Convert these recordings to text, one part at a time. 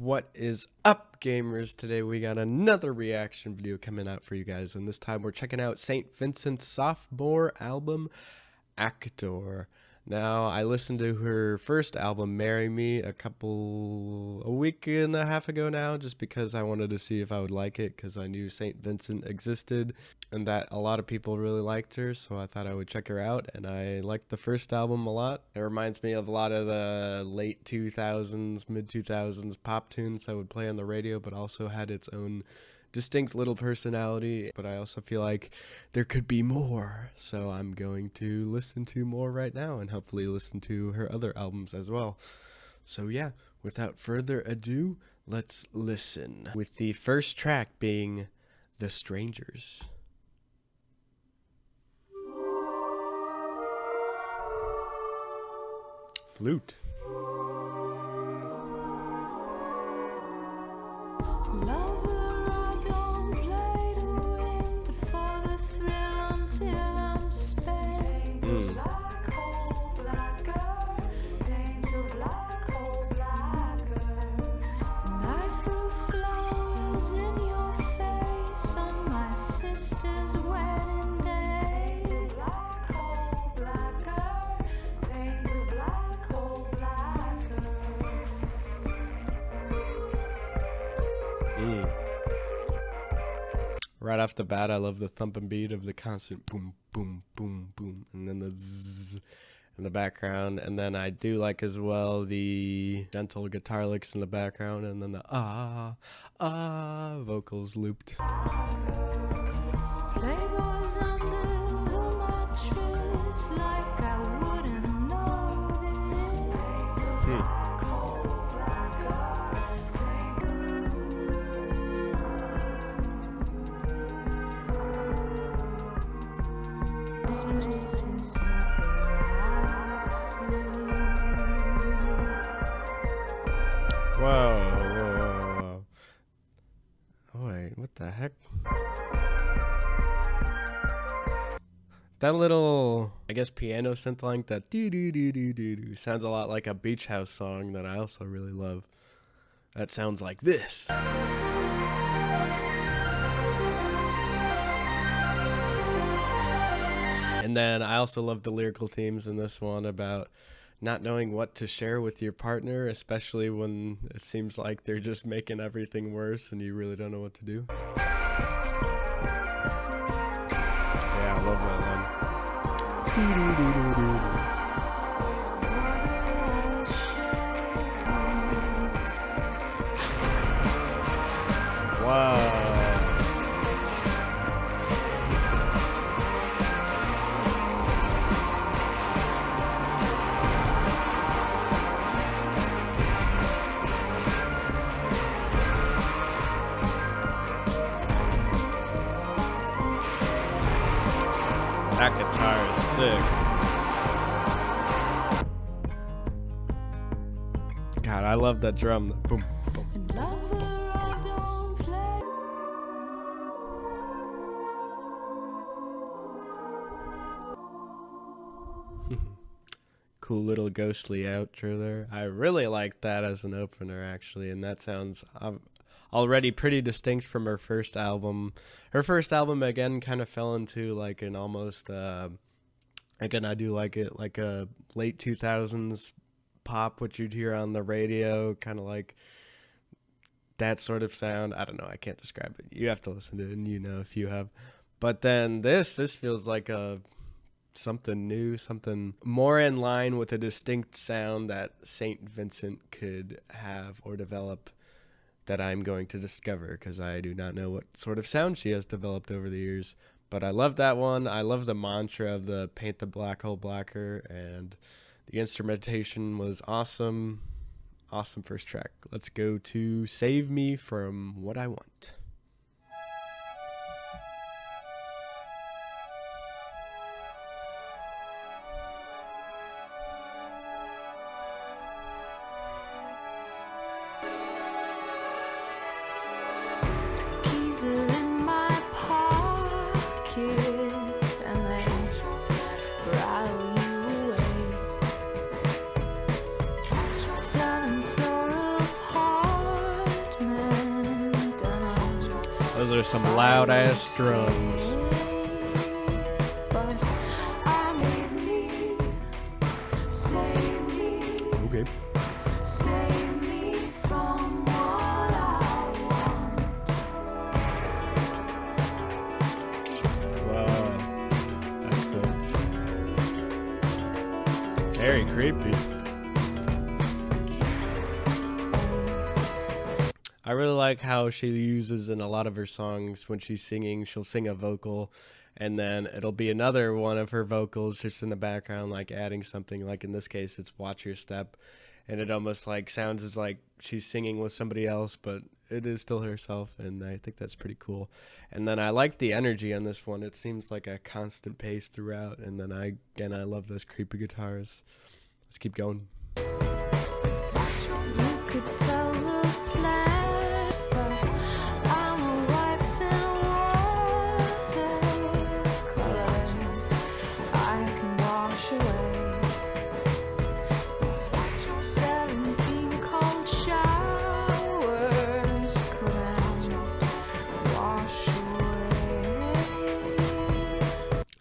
What is up, gamers? Today we got another reaction video coming out for you guys, and this time we're checking out St. Vincent's sophomore album, Actor. Now, I listened to her first album, Marry Me, a week and a half ago now, just because I wanted to see if I would like it, because I knew St. Vincent existed, and that a lot of people really liked her, so I thought I would check her out, and I liked the first album a lot. It reminds me of a lot of the late 2000s, mid-2000s pop tunes that would play on the radio, but also had its own distinct little personality. But I also feel like there could be more, so I'm going to listen to more right now and hopefully listen to her other albums as well. So yeah, without further ado, let's listen, with the first track being The Strangers. Flute. Right off the bat, I love the thumping beat of the constant boom, boom, boom, boom, and then the zzz in the background. And then I do like as well the gentle guitar licks in the background, and then the vocals looped. Playboys under the mattress, like I wouldn't know this. Whoa. Oh, wait, what the heck? That little, I guess, piano synth line, that doo-doo-doo-doo-doo-doo, sounds a lot like a beach house song that I also really love. That sounds like this. And then I also love the lyrical themes in this one about not knowing what to share with your partner, especially when it seems like they're just making everything worse and you really don't know what to do. Yeah, I love that one. Wow. That guitar is sick. God, I love that drum. Boom, boom, boom, boom, boom. Cool little ghostly outro there. I really like that as an opener, actually, and that sounds already pretty distinct from her first album. Her first album, again, kind of fell into like an almost, again, I do like it, like a late 2000s pop, what you'd hear on the radio, kind of like that sort of sound. I don't know, I can't describe it. You have to listen to it, and you know if you have. But then this feels like something new, something more in line with a distinct sound that St. Vincent could have or develop, that I'm going to discover, because I do not know what sort of sound she has developed over the years. But I love that one. I love the mantra of the paint the black hole blacker, and the instrumentation was awesome. Awesome first track. Let's go to Save Me From What I Want. Keys are in my pocket, and they rattle you away. Selling for a part Those are some loud ass drums. Okay. Wow, that's cool. Very creepy. I really like how she uses in a lot of her songs when she's singing, she'll sing a vocal and then it'll be another one of her vocals just in the background, like adding something. Like in this case, it's Watch Your Step. And it almost like sounds as like she's singing with somebody else, but it is still herself. And I think that's pretty cool. And then I like the energy on this one. It seems like a constant pace throughout. And then I love those creepy guitars. Let's keep going.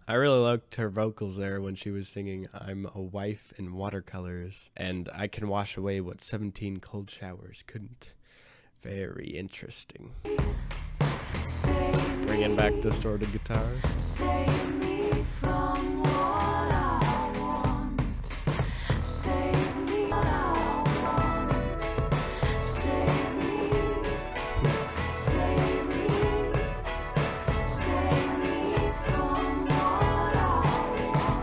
I really liked her vocals there when she was singing I'm a wife in watercolors and I can wash away what 17 cold showers couldn't. Very interesting. Bringing back distorted guitars. Save me from what I want. Save me what I want. Save me. Save me. Save me from what I want.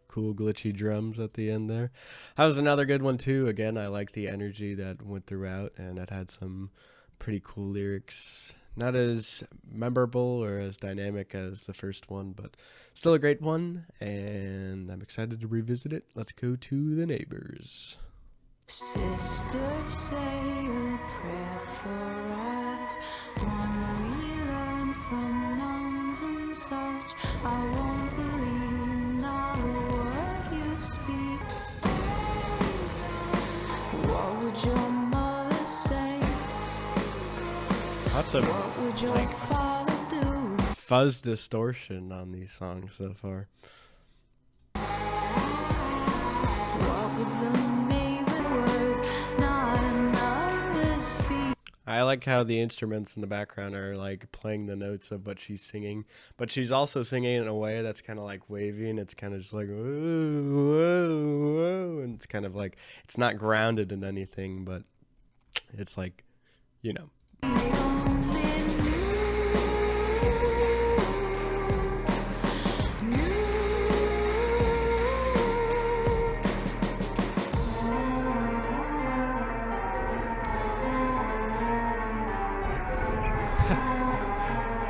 Cool glitchy drums at the end there. That was another good one too. Again, I like the energy that went throughout and it had some pretty cool lyrics. Not as memorable or as dynamic as the first one, but still a great one and I'm excited to revisit it. Let's go to The Neighbors. Sisters say a prayer for us, one we learn from nuns and such. I won't believe not a word you speak. What would your mother say? Lots of what would your father do? Fuzz distortion on these songs so far. I like how the instruments in the background are like playing the notes of what she's singing, but she's also singing in a way that's kind of like wavy and it's kind of just like, whoa, whoa, whoa. And it's kind of like, it's not grounded in anything, but it's like, you know.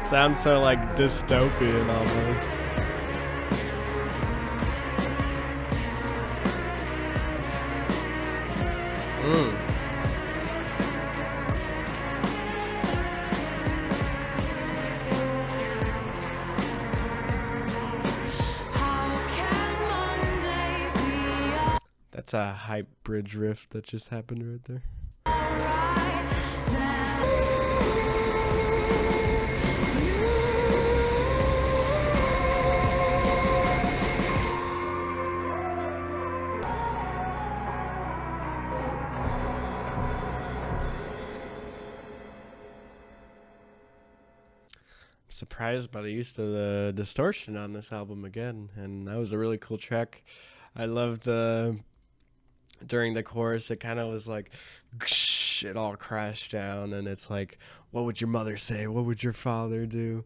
Sounds so like dystopian almost. That's a hype bridge riff that just happened right there. Surprised by the use of the distortion on this album again, and that was a really cool track. I loved during the chorus it kind of was like it all crashed down and it's like, what would your mother say, what would your father do?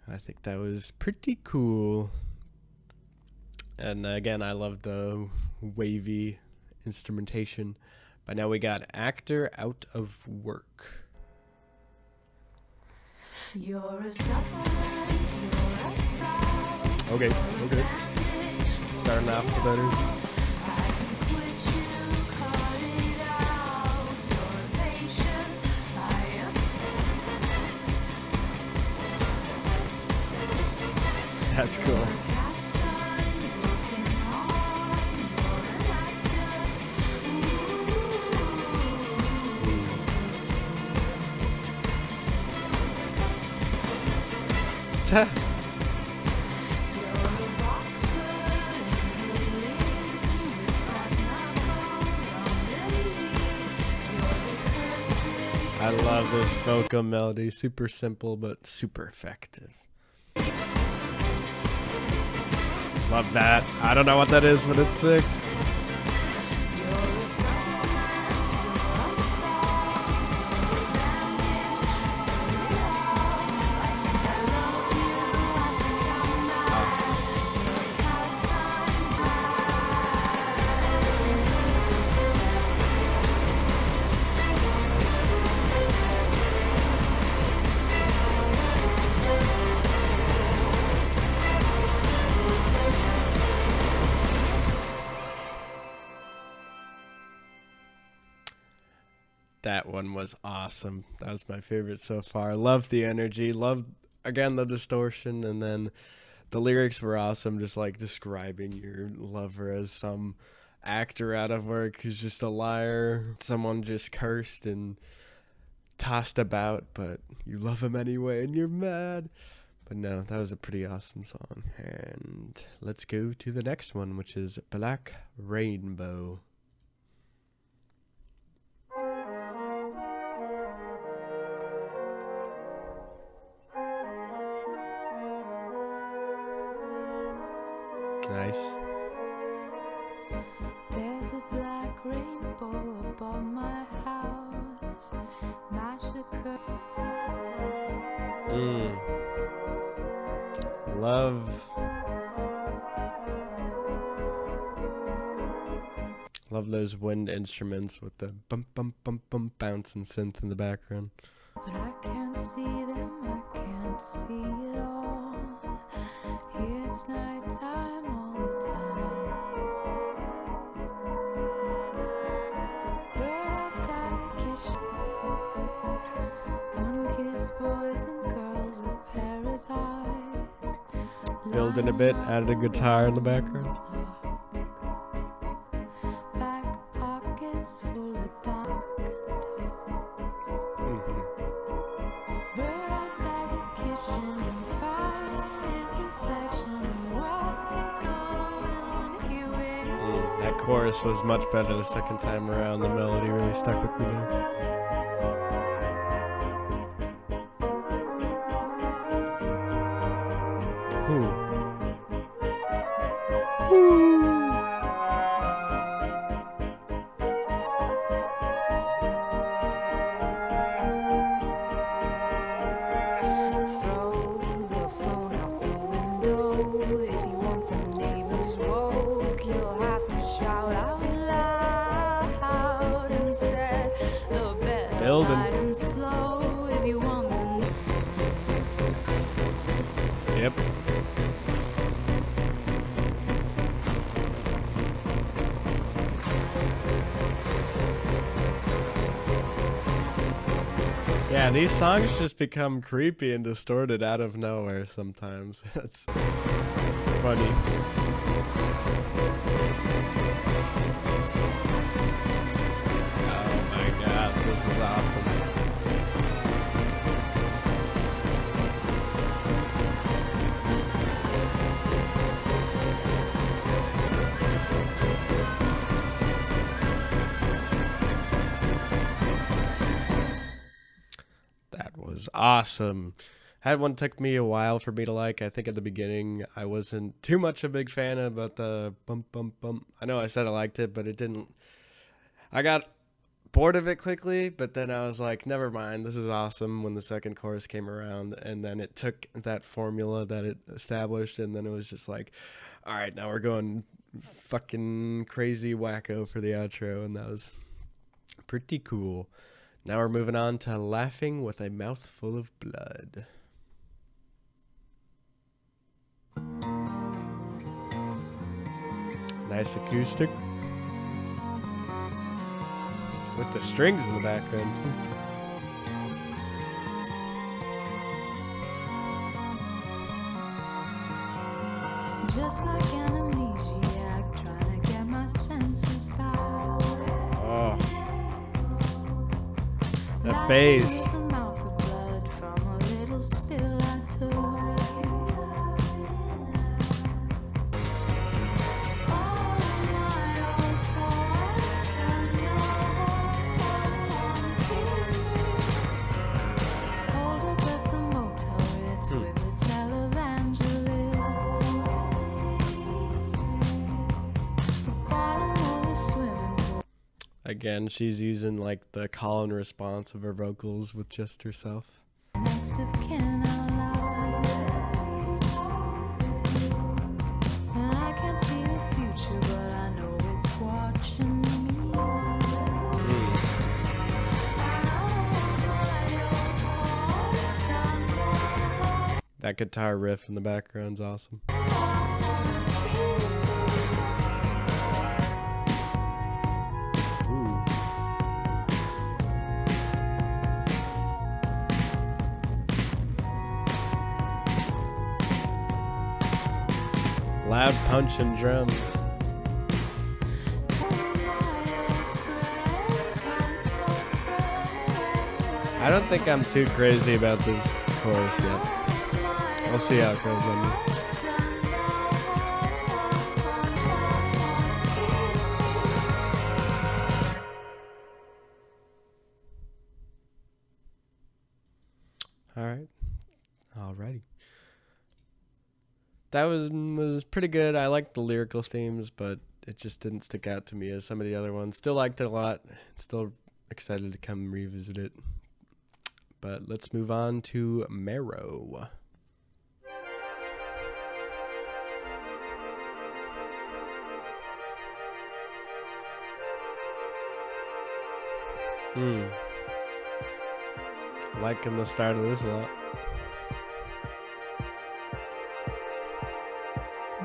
I think that was pretty cool. And again, I love the wavy instrumentation. But now we got Actor Out of Work. You're a supplement, you're a side. Okay. Starting off with energy. That's cool. Ta. I love this vocal melody. Super simple, but super effective. Love that. I don't know what that is, but it's sick. That one was awesome. That was my favorite so far. Love the energy. Love, again, the distortion. And then the lyrics were awesome. Just like describing your lover as some actor out of work who's just a liar. Someone just cursed and tossed about, but you love him anyway and you're mad. But no, that was a pretty awesome song. And let's go to the next one, which is Black Rainbow. Nice. There's a black rainbow above my house. Match the Love those wind instruments with the bump bump bump bump bouncing synth in the background. But I can't see them, I can't see it all. Here it's nighttime all the time. We're outside the kitchen. Unkissed boys and girls of paradise. Building a bit, added a guitar in the background. Back pockets full of dark. We're outside the kitchen and fire his reflection. What's it going here with? That chorus was much better the second time around. The melody really stuck with me there. Throw the phone out the window. If you want the neighbors woke, you'll have to shout out loud and set the bed Building. light and slow. If you want the Yep. Yeah, these songs just become creepy and distorted out of nowhere sometimes. That's funny. Oh my god, this is awesome. Awesome. That one took me a while for me to like. I think at the beginning I wasn't too much a big fan of, but the bump bump bump. I know I said I liked it, but it didn't. I got bored of it quickly, but then I was like, never mind, this is awesome when the second chorus came around, and then it took that formula that it established, and then it was just like, all right, now we're going fucking crazy wacko for the outro, and that was pretty cool. Now we're moving on to Laughing with a Mouthful of Blood. Nice acoustic. With the strings in the background, too. just like an amnesiac, trying to get my senses back. Oh. That bass. With a mouth of blood from a little spill I took. Again, she's using like the call and response of her vocals with just herself. Next of kin alive. And I can't see the future, but I know it's watching me. That guitar riff in the background's awesome. Ooh. Loud punching drums. I don't think I'm too crazy about this chorus yet. We'll see how it goes on me. Alrighty. That was pretty good. I liked the lyrical themes, but it just didn't stick out to me as some of the other ones. Still liked it a lot. Still excited to come revisit it. But let's move on to Marrow. Liking the start of this a lot.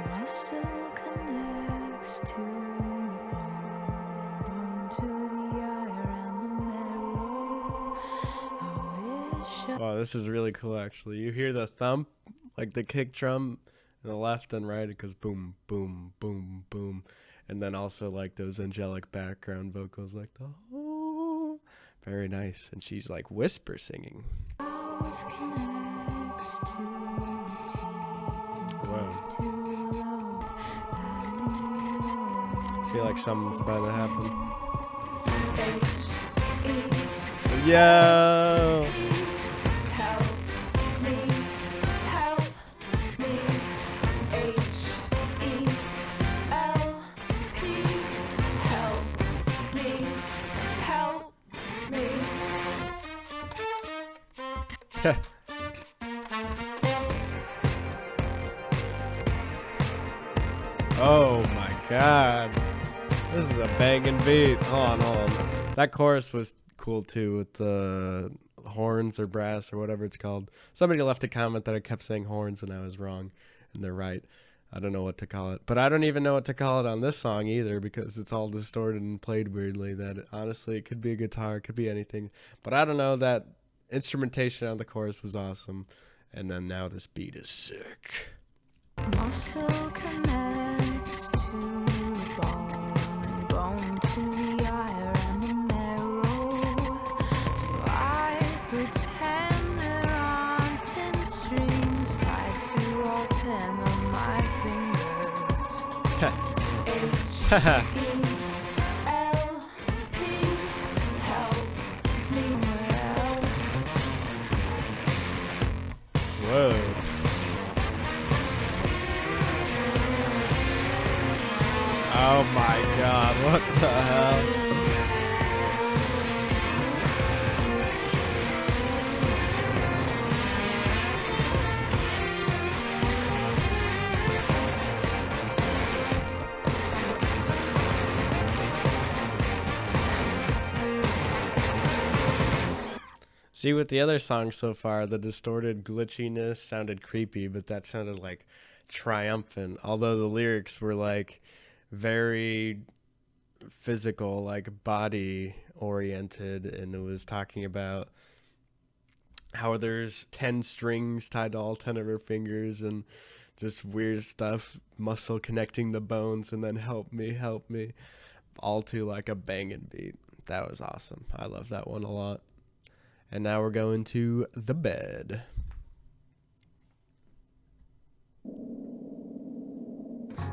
My soul connects to the bone to the eye and the marrow. I wish Wow, this is really cool actually. You hear the thump, like the kick drum in the left and right, it goes boom, boom, boom, boom. And then also like those angelic background vocals like the oh, very nice. And she's like whisper singing. mouth connects to the teeth and Wow. teeth to love I feel like something's about to happen. H-E Yo! help me, help me. H-E-L-P help me, help me. Oh my god. This is a banging beat. Hold on. That chorus was cool too with the horns or brass or whatever it's called. Somebody left a comment that I kept saying horns and I was wrong. And they're right. I don't know what to call it. But I don't even know what to call it on this song either because it's all distorted and played weirdly. That honestly, it could be a guitar, it could be anything. But I don't know. That instrumentation on the chorus was awesome. And then now this beat is sick. Muscle connects to the bone, bone to the eye and the marrow. So I pretend there aren't 10 strings tied to all 10 of my fingers. H-E-L-P, help me well. Whoa. Oh my god, what the hell? See, with the other songs so far, the distorted glitchiness sounded creepy, but that sounded like triumphant. Although the lyrics were like very physical, like body oriented, and it was talking about how there's 10 strings tied to all 10 of her fingers and just weird stuff, muscle connecting the bones, and then help me, all to like a banging beat. That was awesome. I love that one a lot. And now we're going to The Bed.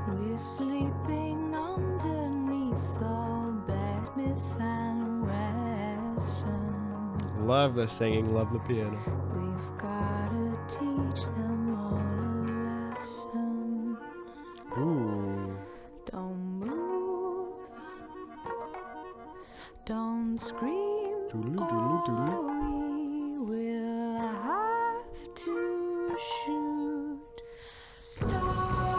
We're sleeping underneath the bed, Smith and Wesson. Love the singing, love the piano. We've gotta teach them all a lesson. Ooh. Don't move. Don't scream, Doodly, doodly, doodly. or we will have to shoot. Stop.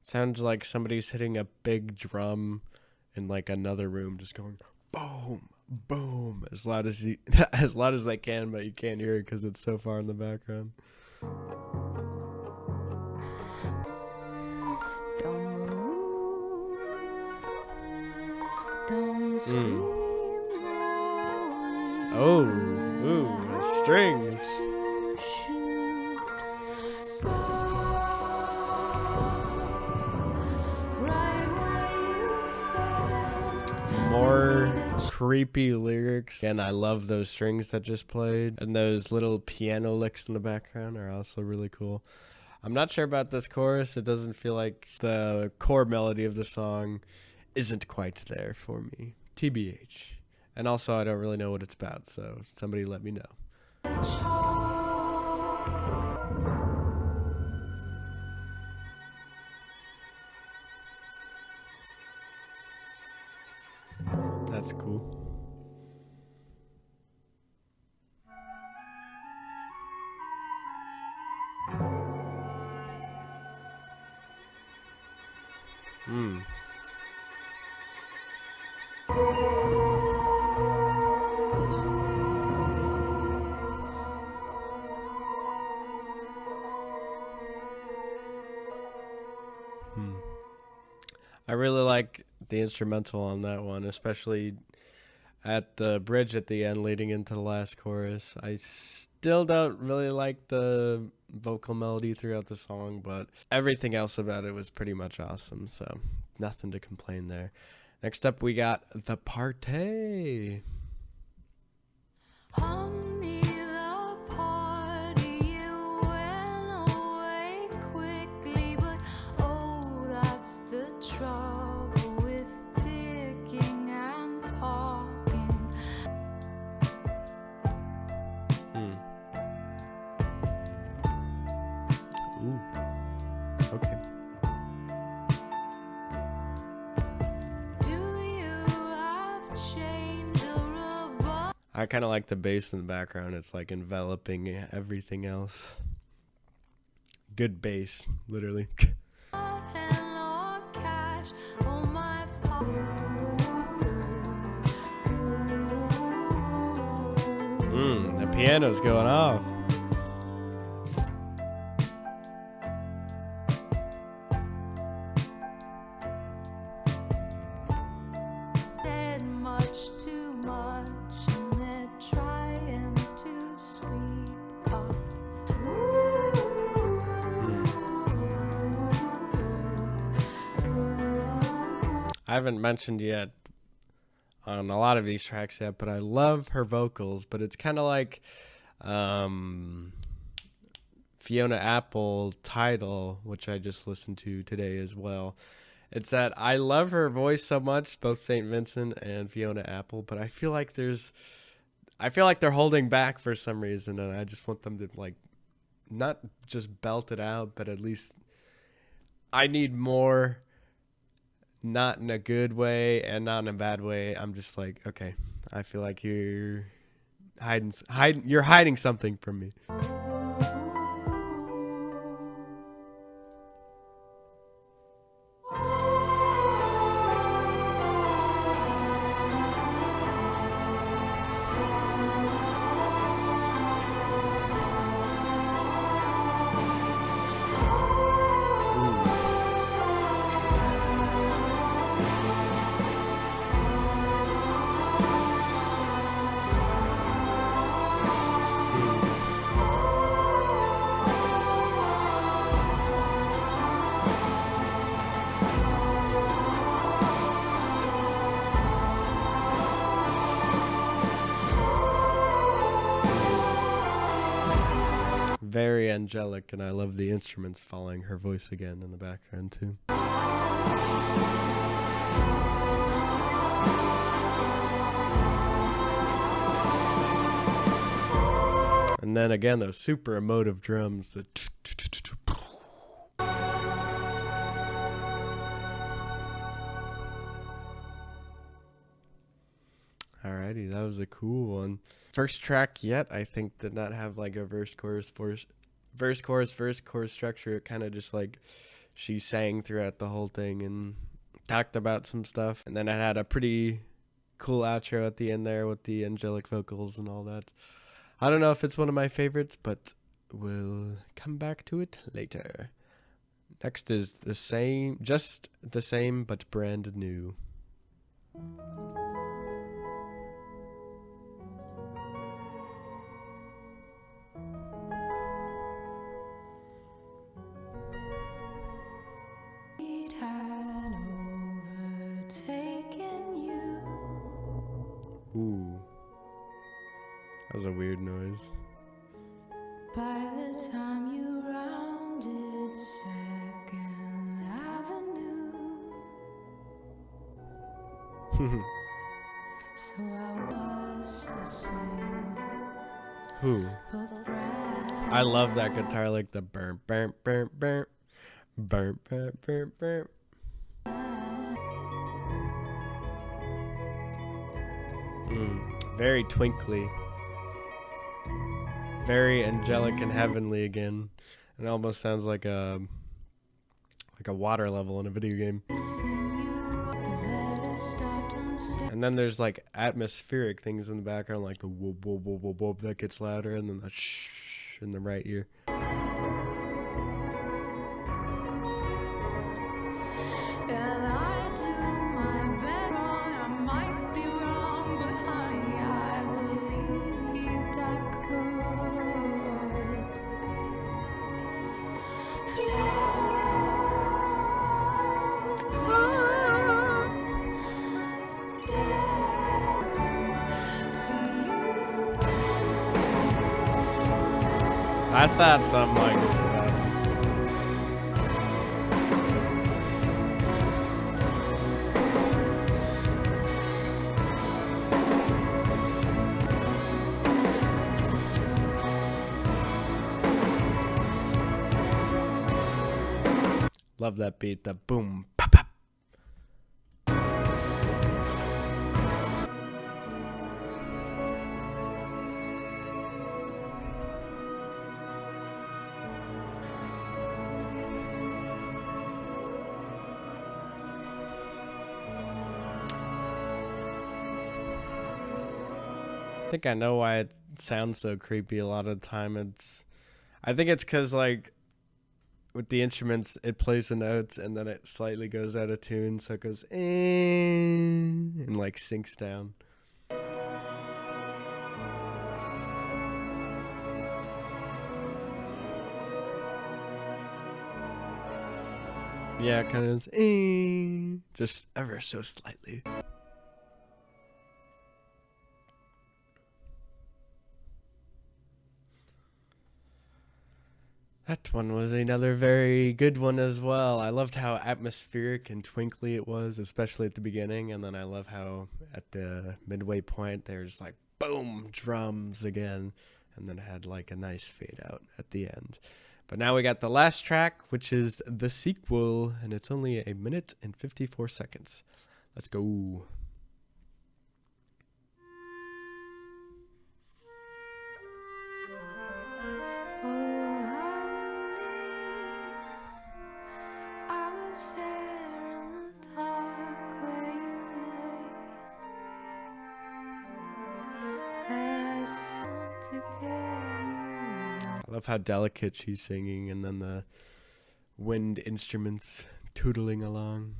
Sounds like somebody's hitting a big drum in like another room, just going boom, boom, as loud as as loud as they can, but you can't hear it because it's so far in the background. Don't move. Don't scream. Oh, ooh, strings. More creepy lyrics, and I love those strings that just played, and those little piano licks in the background are also really cool. I'm not sure about this chorus. It doesn't feel like the core melody of the song isn't quite there for me, TBH. And also, I don't really know what it's about, so somebody let me know. That's cool. I really like the instrumental on that one, especially at the bridge at the end leading into the last chorus. I still don't really like the vocal melody throughout the song, but everything else about it was pretty much awesome, so nothing to complain there. Next up, we got The Party. Honey, the party, you went away quickly, but oh, that's the trouble with ticking and talking. Ooh. Okay. Do you have change or a I kind of like the bass in the background. It's like enveloping everything else. Good bass, literally. button or cash? Oh, my The piano's going off. said much too much, and they're trying to sweep up. I haven't mentioned yet on a lot of these tracks yet, but I love her vocals, but it's kind of like Fiona Apple Tidal, which I just listened to today as well. It's that I love her voice so much, both St. Vincent and Fiona Apple, but I feel like they're holding back for some reason, and I just want them to like not just belt it out, but at least I need more, not in a good way and not in a bad way. I'm just like, okay, I feel like you're hiding something from me. Very angelic, and I love the instruments following her voice again in the background too. then again, those super emotive drums. Alrighty, that was a cool one. First track yet, I think, did not have like a verse chorus structure. It kind of just like she sang throughout the whole thing and talked about some stuff, and then it had a pretty cool outro at the end there with the angelic vocals and all that. I don't know if it's one of my favorites, but we'll come back to it later. Next is the same, just the same, but brand new. It had overtaken you. Ooh. That was a weird noise. By the time you rounded Second Avenue, so I was the same, Who? but brand I love that guitar, like the burn, burn, burn, burn, burn, burn, burn, burn. Very twinkly. Very angelic and heavenly again. It almost sounds like a water level in a video game. And then there's like atmospheric things in the background, like the whoop whoop whoop whoop whoop that gets louder, and then the shh in the right ear. And I do my best wrong, I might be wrong, but honey, I believed I I thought something like this would happen. Love that beat, the boom, pop, pop. I think I know why it sounds so creepy a lot of the time. I think it's because, like, with the instruments, it plays the notes and then it slightly goes out of tune, so it goes and like sinks down. Yeah, it kind of is just ever so slightly. That one was another very good one as well. I loved how atmospheric and twinkly it was, especially at the beginning. And then I love how at the midway point, there's like, boom, drums again. And then it had like a nice fade out at the end. But now we got the last track, which is the sequel. And it's only 1 minute and 54 seconds. Let's go. I love how delicate she's singing, and then the wind instruments tootling along.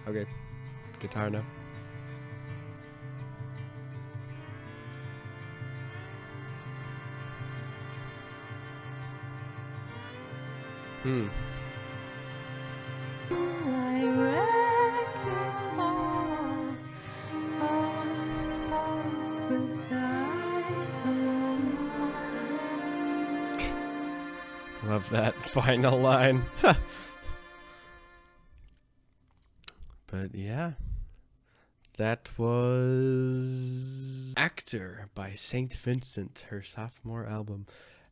Okay, guitar now. Love that final line. But yeah, That was Actor by St. Vincent, her sophomore album.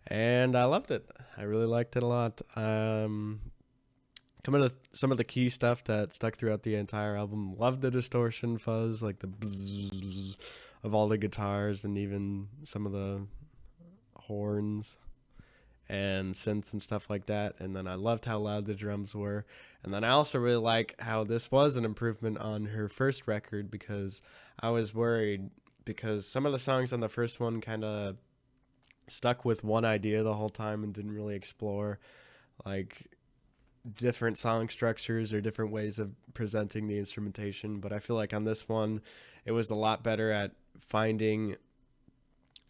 And I loved it. I really liked it a lot. Some of the key stuff that stuck throughout the entire album. Loved the distortion fuzz, like the bzzz of all the guitars and even some of the horns and synths and stuff like that. And then I loved how loud the drums were. And then I also really like how this was an improvement on her first record, because I was worried because some of the songs on the first one kind of stuck with one idea the whole time and didn't really explore like different song structures or different ways of presenting the instrumentation. But I feel like on this one, it was a lot better at finding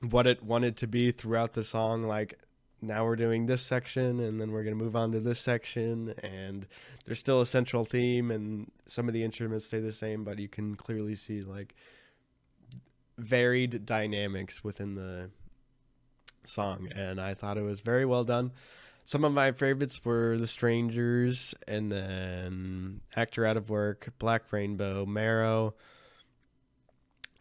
what it wanted to be throughout the song. Like, now we're doing this section and then we're going to move on to this section, and there's still a central theme and some of the instruments stay the same, but you can clearly see like varied dynamics within the song, and I thought it was very well done. Some of my favorites were The Strangers, and then Actor Out of Work, Black Rainbow, Marrow,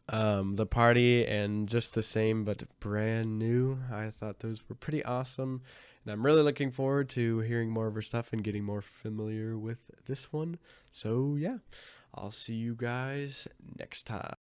The Party, and Just the Same but Brand New. I thought those were pretty awesome, and I'm really looking forward to hearing more of her stuff and getting more familiar with this one. So yeah, I'll see you guys next time.